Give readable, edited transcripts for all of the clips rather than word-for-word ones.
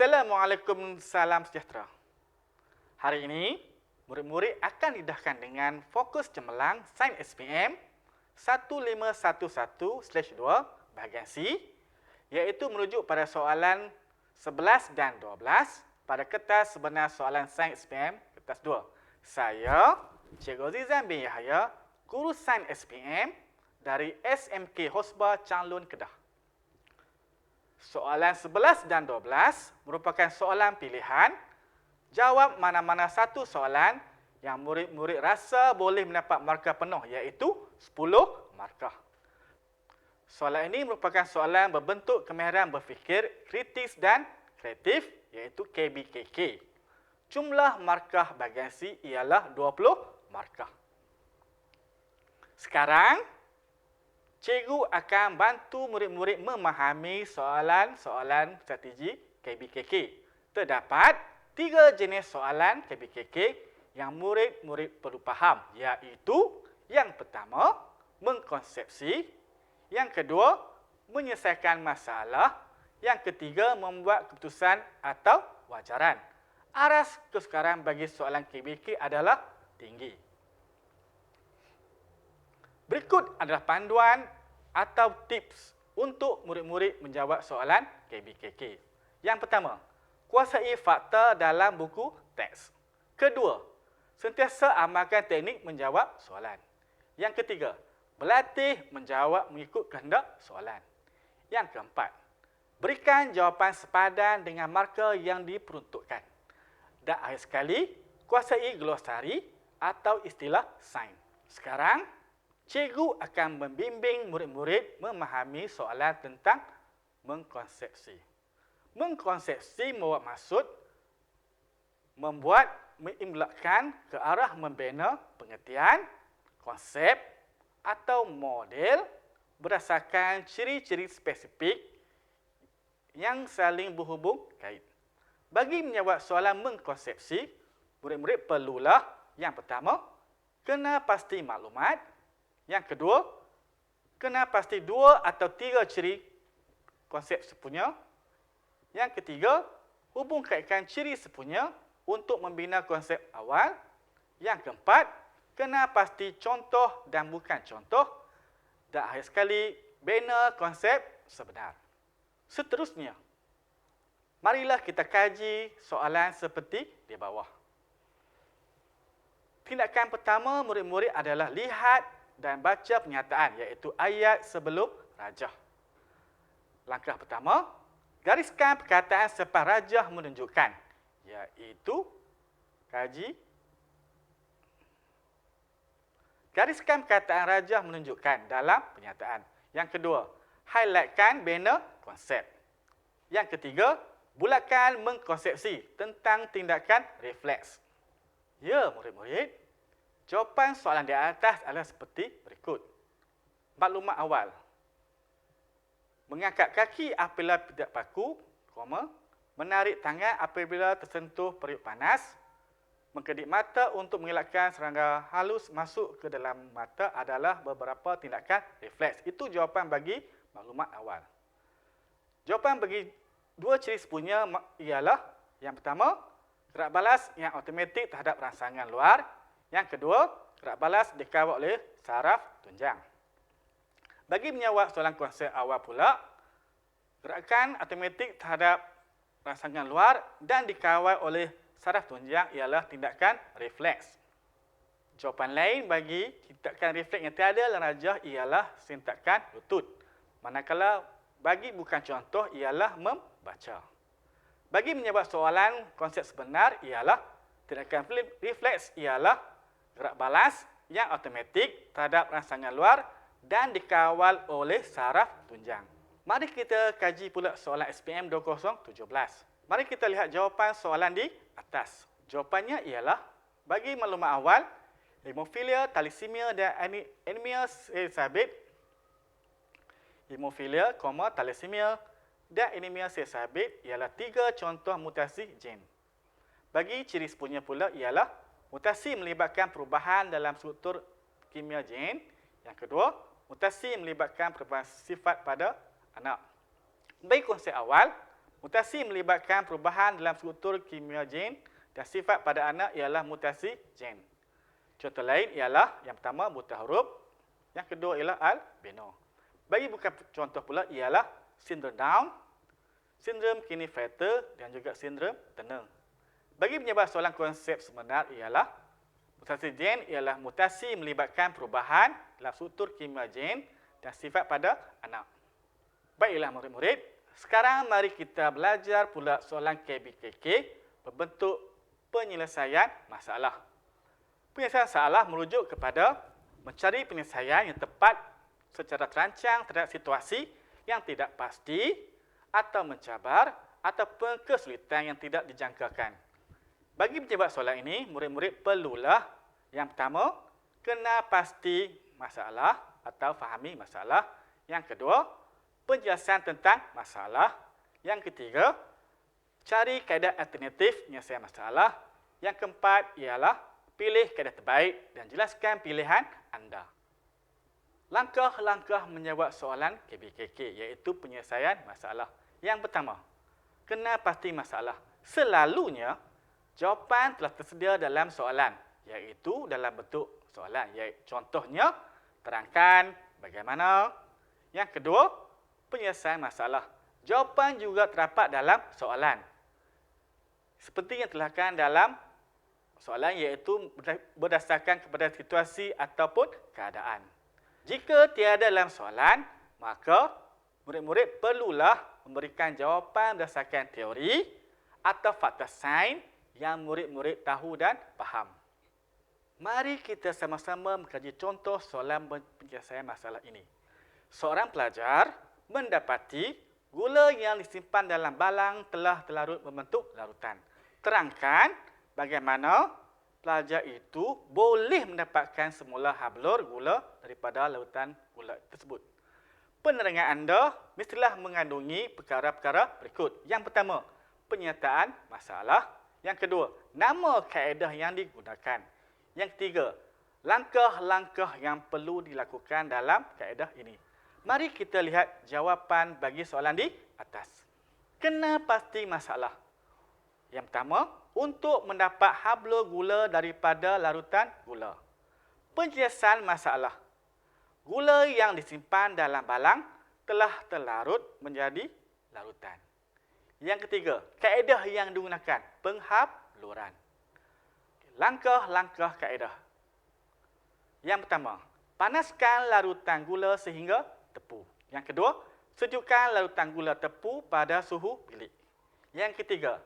Assalamualaikum, salam sejahtera. Hari ini, murid-murid akan didahkan dengan fokus cemerlang Sains SPM 1511/2 bahagian C, iaitu merujuk pada soalan 11 dan 12 pada kertas sebenar soalan Sains SPM kertas 2. Saya, Cikgu Zizan bin Yahya, Guru Sains SPM dari SMK Hosba Changlun, Kedah. Soalan 11 dan 12 merupakan soalan pilihan. Jawab mana-mana satu soalan yang murid-murid rasa boleh mendapat markah penuh, iaitu 10 markah. Soalan ini merupakan soalan berbentuk kemahiran berfikir kritis dan kreatif, iaitu KBKK. Jumlah markah bahagian C ialah 20 markah. Sekarang, cikgu akan bantu murid-murid memahami soalan-soalan strategi KBKK. Terdapat 3 jenis soalan KBKK yang murid-murid perlu faham, iaitu yang pertama, mengkonsepsi, yang kedua, menyelesaikan masalah, yang ketiga, membuat keputusan atau wajaran. Aras kesukaran bagi soalan KBKK adalah tinggi. Berikut adalah panduan atau tips untuk murid-murid menjawab soalan KBKK. Yang pertama, kuasai fakta dalam buku teks. Kedua, sentiasa amalkan teknik menjawab soalan. Yang ketiga, berlatih menjawab mengikut kehendak soalan. Yang keempat, berikan jawapan sepadan dengan markah yang diperuntukkan. Dan akhir sekali, kuasai glosari atau istilah sains. Sekarang, cikgu akan membimbing murid-murid memahami soalan tentang mengkonsepsi. Mengkonsepsi bermaksud membuat, mengimlakkan ke arah membina pengertian, konsep atau model berdasarkan ciri-ciri spesifik yang saling berhubung kait. Bagi menjawab soalan mengkonsepsi, murid-murid perlulah yang pertama, kena pasti maklumat. Yang kedua, kena pasti 2 atau 3 ciri konsep sepunya. Yang ketiga, hubung kaitkan ciri sepunya untuk membina konsep awal. Yang keempat, kena pasti contoh dan bukan contoh. Dan akhir sekali, bina konsep sebenar. Seterusnya, marilah kita kaji soalan seperti di bawah. Tindakan pertama murid-murid adalah lihat dan baca pernyataan, iaitu ayat sebelum rajah. Langkah pertama, gariskan perkataan selepas rajah menunjukkan, iaitu kaji. Gariskan perkataan rajah menunjukkan dalam pernyataan. Yang kedua, highlightkan banner konsep. Yang ketiga, bulatkan mengkonsepsi tentang tindakan refleks. Ya, murid-murid, jawapan soalan di atas adalah seperti berikut. Maklumat awal. Mengangkat kaki apabila tidak baku, menarik tangan apabila tersentuh periuk panas, mengkedip mata untuk mengelakkan serangga halus masuk ke dalam mata adalah beberapa tindakan refleks. Itu jawapan bagi maklumat awal. Jawapan bagi 2 ciri sepunya ialah yang pertama, gerak balas yang automatik terhadap rangsangan luar. Yang kedua, gerak balas dikawal oleh saraf tunjang. Bagi menjawab soalan konsep awal pula, gerakan automatik terhadap rangsangan luar dan dikawal oleh saraf tunjang ialah tindakan refleks. Jawapan lain bagi tindakan refleks yang tiada dalam rajah ialah sentakan lutut. Manakala bagi bukan contoh ialah membaca. Bagi menjawab soalan konsep sebenar ialah tindakan refleks ialah gerak balas yang automatik terhadap rangsangan luar dan dikawal oleh saraf tunjang. Mari kita kaji pula soalan SPM 2017. Mari kita lihat jawapan soalan di atas. Jawapannya ialah, bagi maklumat awal, hemofilia, thalassemia dan anemia sel sabit. Hemofilia, thalassemia dan anemia sel sabit ialah 3 contoh mutasi gen. Bagi ciri sepunya pula ialah mutasi melibatkan perubahan dalam struktur kimia gen. Yang kedua, mutasi melibatkan perubahan sifat pada anak. Bagi konsep awal, Mutasi melibatkan perubahan dalam struktur kimia gen dan sifat pada anak ialah mutasi gen. Contoh lain ialah yang pertama buta huruf, yang kedua ialah albino. Bagi bukan contoh pula ialah sindrom Down, sindrom Klinefelter dan juga sindrom Turner. Bagi penyebab soalan konsep sebenar ialah mutasi gen ialah mutasi melibatkan perubahan dalam struktur kimia gen dan sifat pada anak. Baiklah murid-murid, sekarang mari kita belajar pula soalan KBKK berbentuk penyelesaian masalah. Penyelesaian masalah merujuk kepada mencari penyelesaian yang tepat secara terancang terhadap situasi yang tidak pasti atau mencabar ataupun kesulitan yang tidak dijangkakan. Bagi menjawab soalan ini, murid-murid perlulah yang pertama, kena pasti masalah atau fahami masalah. Yang kedua, penjelasan tentang masalah. Yang ketiga, cari kaedah alternatif penyelesaian masalah. Yang keempat ialah pilih kaedah terbaik dan jelaskan pilihan anda. Langkah-langkah menjawab soalan KBKK iaitu penyelesaian masalah. Yang pertama, kena pasti masalah. Selalunya, jawapan telah tersedia dalam soalan, iaitu dalam bentuk soalan. Contohnya, terangkan bagaimana. Yang kedua, penyelesaian masalah. Jawapan juga terdapat dalam soalan. Seperti yang terlahkan dalam soalan, iaitu berdasarkan kepada situasi ataupun keadaan. Jika tiada dalam soalan, maka murid-murid perlulah memberikan jawapan berdasarkan teori atau fakta sains yang murid-murid tahu dan faham. Mari kita sama-sama mengkaji contoh soalan penyelesaian masalah ini. Seorang pelajar mendapati gula yang disimpan dalam balang telah terlarut membentuk larutan. Terangkan bagaimana pelajar itu boleh mendapatkan semula hablur gula daripada larutan gula tersebut. Penerangan anda mestilah mengandungi perkara-perkara berikut. Yang pertama, penyataan masalah. Yang kedua, nama kaedah yang digunakan. Yang ketiga, langkah-langkah yang perlu dilakukan dalam kaedah ini. Mari kita lihat jawapan bagi soalan di atas. Kena pasti masalah. Yang pertama, untuk mendapat hablur gula daripada larutan gula. Penjelasan masalah. Gula yang disimpan dalam balang telah terlarut menjadi larutan. Yang ketiga, kaedah yang digunakan, penghabluran. Langkah-langkah kaedah. Yang pertama, panaskan larutan gula sehingga tepu. Yang kedua, sejukkan larutan gula tepu pada suhu bilik. Yang ketiga,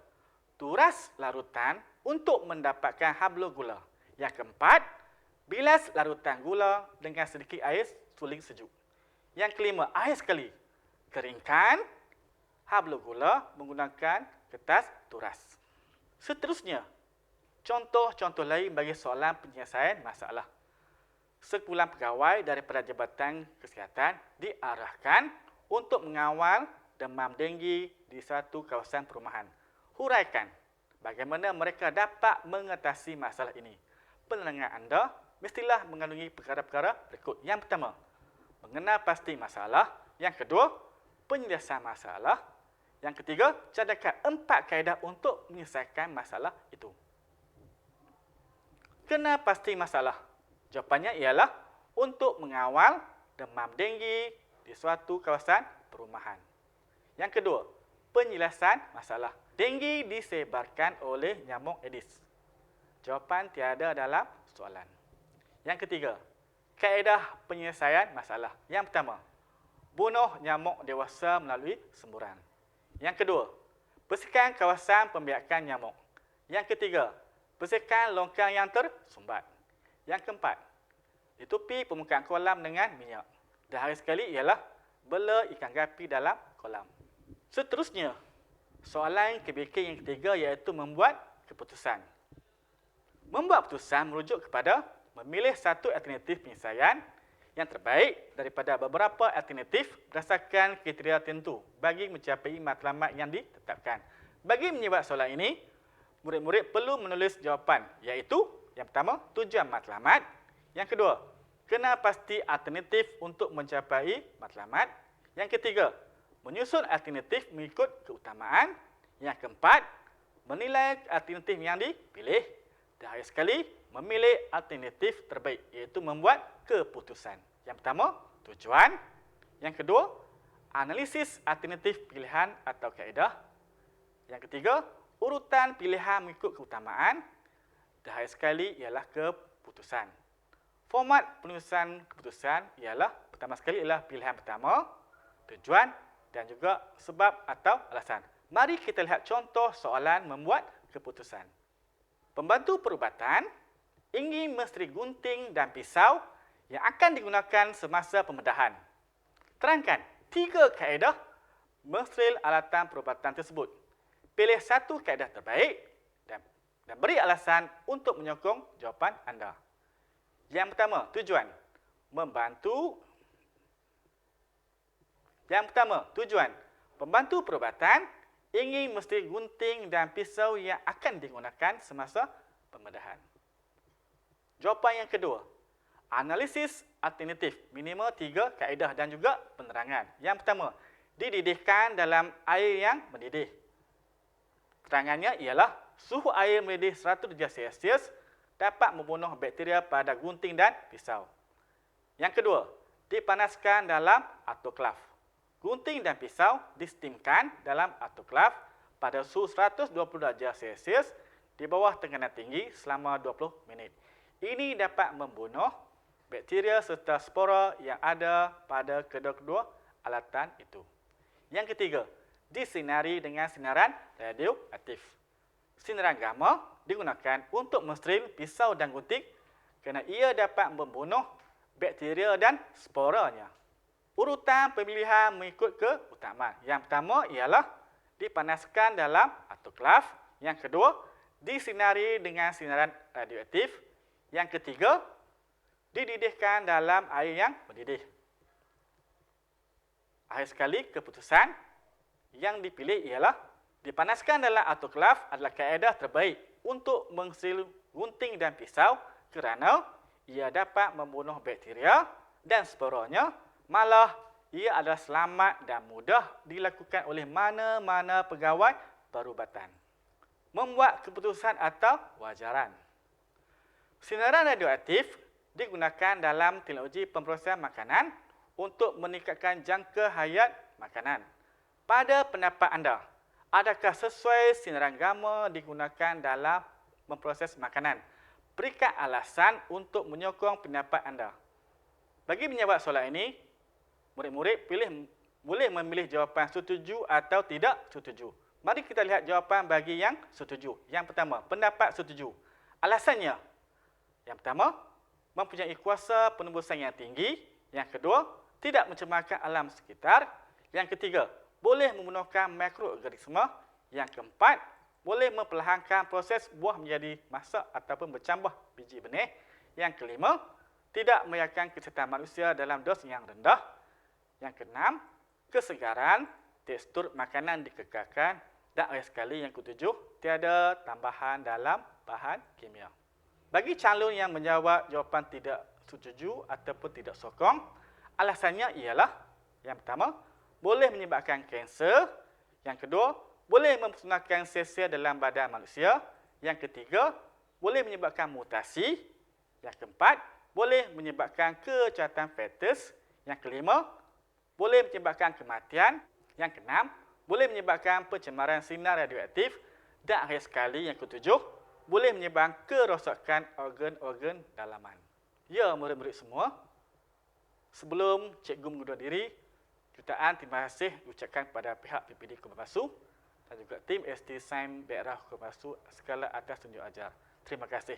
turas larutan untuk mendapatkan hablur gula. Yang keempat, bilas larutan gula dengan sedikit air suling sejuk. Yang kelima, akhir sekali, keringkan hablur gula menggunakan kertas turas. Seterusnya, contoh-contoh lain bagi soalan penyelesaian masalah. Sekumpulan pegawai daripada Jabatan Kesihatan diarahkan untuk mengawal demam denggi di satu kawasan perumahan. Huraikan bagaimana mereka dapat mengatasi masalah ini. Penerangan anda mestilah mengandungi perkara-perkara berikut. Yang pertama, mengenal pasti masalah. Yang kedua, penyelesaian masalah. Yang ketiga, cadangkan 4 kaedah untuk menyelesaikan masalah itu. Kenal pasti masalah. Jawapannya ialah untuk mengawal demam denggi di suatu kawasan perumahan. Yang kedua, penjelasan masalah. Denggi disebarkan oleh nyamuk Aedes. Jawapan tiada dalam soalan. Yang ketiga, kaedah penyelesaian masalah. Yang pertama, bunuh nyamuk dewasa melalui semburan. Yang kedua, bersihkan kawasan pembiakan nyamuk. Yang ketiga, bersihkan longkang yang tersumbat. Yang keempat, ditutupi permukaan kolam dengan minyak. Dan hari sekali ialah bela ikan gapi dalam kolam. Seterusnya, soalan KBK yang ketiga iaitu membuat keputusan. Membuat keputusan merujuk kepada memilih satu alternatif penyelesaian yang terbaik daripada beberapa alternatif berdasarkan kriteria tertentu bagi mencapai matlamat yang ditetapkan. Bagi menjawab soalan ini, murid-murid perlu menulis jawapan iaitu yang pertama, tujuan matlamat. Yang kedua, kenal pasti alternatif untuk mencapai matlamat. Yang ketiga, menyusun alternatif mengikut keutamaan. Yang keempat, menilai alternatif yang dipilih. Dan akhir sekali, memilih alternatif terbaik, iaitu membuat keputusan. Yang pertama, tujuan. Yang kedua, analisis alternatif pilihan atau kaedah. Yang ketiga, urutan pilihan mengikut keutamaan. Dan akhir sekali ialah keputusan. Format penulisan keputusan ialah pertama sekali ialah pilihan pertama, tujuan dan juga sebab atau alasan. Mari kita lihat contoh soalan membuat keputusan. Pembantu perubatan ingin mensteri gunting dan pisau yang akan digunakan semasa pembedahan. Terangkan 3 kaedah mensteril alatan perubatan tersebut. Pilih satu kaedah terbaik dan beri alasan untuk menyokong jawapan anda. Yang pertama, tujuan. Pembantu perubatan ingin mensteri gunting dan pisau yang akan digunakan semasa pembedahan. Jawapan yang kedua, analisis alternatif. Minimal 3 kaedah dan juga penerangan. Yang pertama, dididihkan dalam air yang mendidih. Terangannya ialah suhu air mendidih 100 darjah Celsius dapat membunuh bakteria pada gunting dan pisau. Yang kedua, dipanaskan dalam autoklav. Gunting dan pisau distimkan dalam autoklav pada suhu 120 darjah Celsius di bawah tekanan tinggi selama 20 minit. Ini dapat membunuh bakteria serta spora yang ada pada kedua-kedua alatan itu. Yang ketiga, disinari dengan sinaran radioaktif. Sinaran gamma digunakan untuk mensteril pisau dan gunting kerana ia dapat membunuh bakteria dan sporanya. Urutan pemilihan mengikut keutamaan. Yang pertama ialah dipanaskan dalam autoklav. Yang kedua, disinari dengan sinaran radioaktif. Yang ketiga, dididihkan dalam air yang mendidih. Akhir sekali, keputusan yang dipilih ialah dipanaskan dalam autoklav adalah kaedah terbaik untuk mensteril gunting dan pisau kerana ia dapat membunuh bakteria dan sporanya. Malah, ia adalah selamat dan mudah dilakukan oleh mana-mana pegawai perubatan. Membuat keputusan atau wajaran. Sinaran radioaktif digunakan dalam teknologi pemprosesan makanan untuk meningkatkan jangka hayat makanan. Pada pendapat anda, adakah sesuai sinaran gamma digunakan dalam memproses makanan? Berikan alasan untuk menyokong pendapat anda. Bagi menjawab soalan ini, murid-murid boleh memilih jawapan setuju atau tidak setuju. Mari kita lihat jawapan bagi yang setuju. Yang pertama, pendapat setuju. Alasannya, yang pertama, mempunyai kuasa penembusan yang tinggi. Yang kedua, tidak mencemarkan alam sekitar. Yang ketiga, boleh membunuhkan mikroorganisma. Yang keempat, boleh memperlahankan proses buah menjadi masak ataupun bercambah biji benih. Yang kelima, tidak membahayakan kesihatan manusia dalam dos yang rendah. Yang keenam, kesegaran, tekstur makanan dikekalkan. Dan akhir sekali yang ketujuh, tiada tambahan dalam bahan kimia. Bagi calon yang menjawab jawapan tidak setuju ataupun tidak sokong, alasannya ialah yang pertama, boleh menyebabkan kanser. Yang kedua, boleh mempersunahkan sel-sel dalam badan manusia. Yang ketiga, boleh menyebabkan mutasi. Yang keempat, boleh menyebabkan kecacatan fetus. Yang kelima, boleh menyebabkan kematian. Yang keenam, boleh menyebabkan pencemaran sinar radioaktif. Dan akhir sekali yang ketujuh, boleh menyebabkan kerosakan organ-organ dalaman. Ya, murid-murid semua, sebelum cikgu mengundur diri, jutaan terima kasih diucapkan kepada pihak PPD Kumabasu dan juga tim ST Sains Daerah Kumabasu segala atas tunjuk ajar. Terima kasih.